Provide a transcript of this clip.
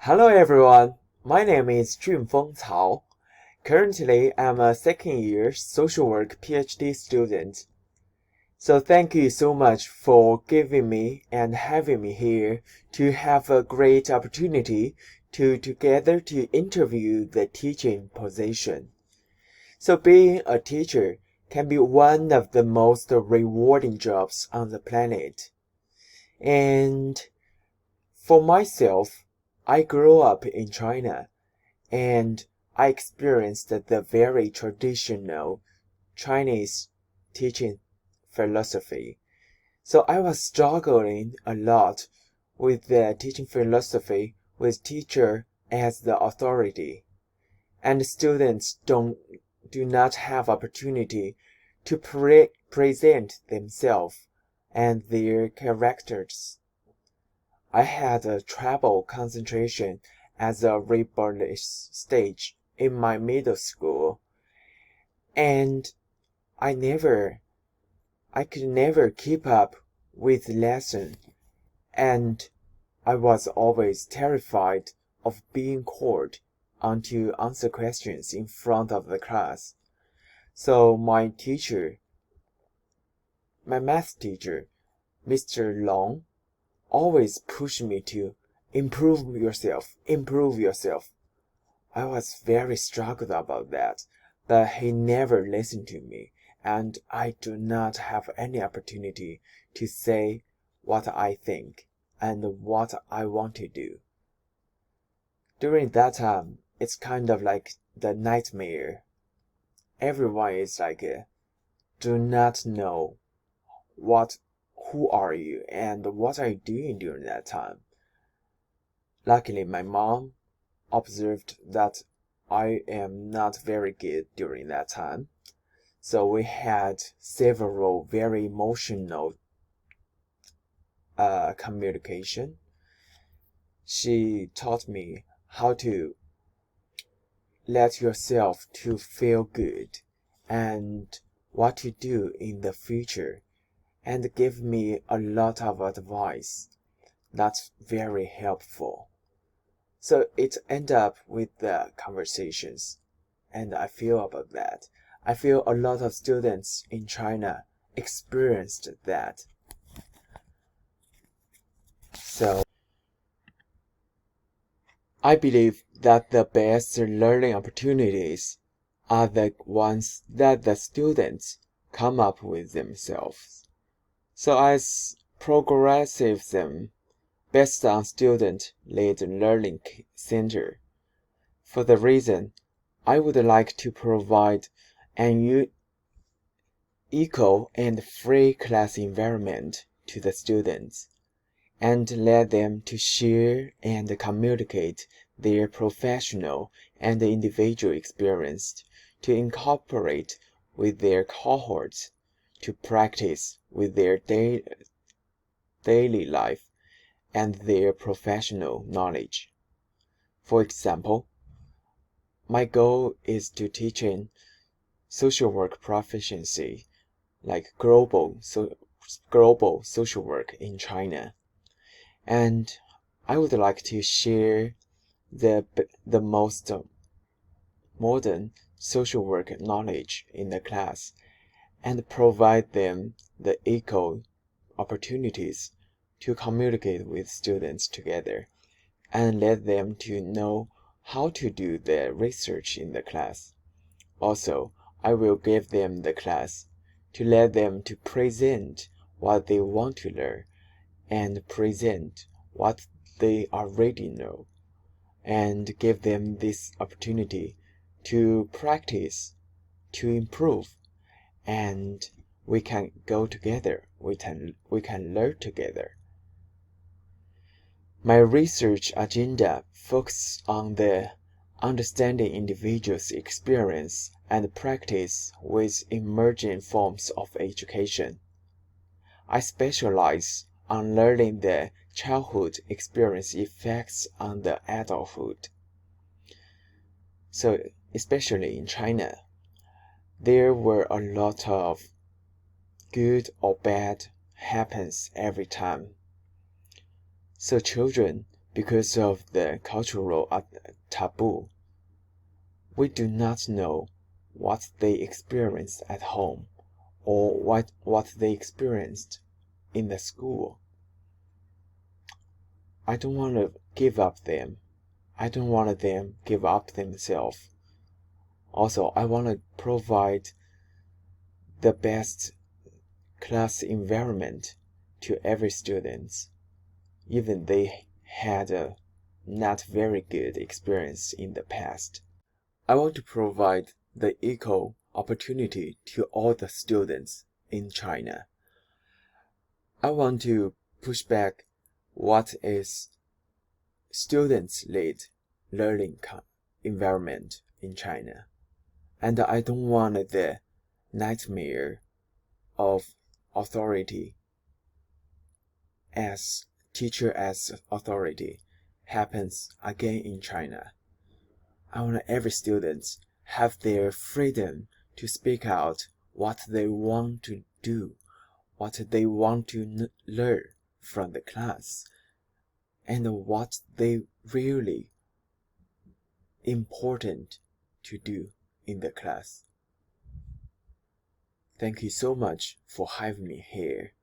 Hello everyone, my name is Junfeng Cao. Currently, I'm a second-year social work PhD student. So thank you so much for giving me and having me here to have a great opportunity to together to interview the teaching position. So being a teacher can be one of the most rewarding jobs on the planet. And for myself, I grew up in China and I experienced the very traditional Chinese teaching philosophy. So I was struggling a lot with the teaching philosophy with teacher as the authority. And students do not have opportunity to present themselves and their characters. I had a trouble concentration as a rebellious stage in my middle school, and I could never keep up with lesson, and I was always terrified of being called on to answer questions in front of the class. So my math teacher, Mr. Long, always pushed me to improve yourself, improve yourself. I was very struggled about that, but he never listened to me, and I do not have any opportunity to say what I think and what I want to do. During that time, it's kind of like the nightmare. Everyone is like, do not know who are you and what are you doing during that time. Luckily, my mom observed that I am not very good during that time. So we had several very emotional communication. She taught me how to let yourself to feel good and what to do in the future and give me a lot of advice. That's very helpful. So it ended up with the conversations, and I feel about that. I feel a lot of students in China experienced that. So I believe that the best learning opportunities are the ones that the students come up with themselves. So as progressivism based on student-led learning center. For the reason, I would like to provide an equal and free class environment to the students and let them to share and communicate their professional and individual experience to incorporate with their cohorts to practice with their daily life and their professional knowledge. For example, my goal is to teach in social work proficiency, like global social work in China. And I would like to share the most modern social work knowledge in the class and provide them the equal opportunities to communicate with students together and let them to know how to do the research in the class. Also, I will give them the class to let them to present what they want to learn and present what they already know and give them this opportunity to practice, to improve, and we can go together. We can learn together. My research agenda focuses on the understanding individuals' experience and practice with emerging forms of education. I specialize on learning the childhood experience effects on the adulthood. So, especially in China, there were a lot of good or bad happens every time. So children because of the cultural taboo. We do not know what they experienced at home or what they experienced in the school. I don't want to give up them. I don't want them give up themselves. Also, I want to provide the best class environment to every student, even they had a not very good experience in the past. I want to provide the equal opportunity to all the students in China. I want to push back what is students-led learning environment in China. And I don't want the nightmare of authority as teacher as authority happens again in China. I want every student have their freedom to speak out what they want to do, what they want to learn from the class, and what they really important to do in the class. Thank you so much for having me here.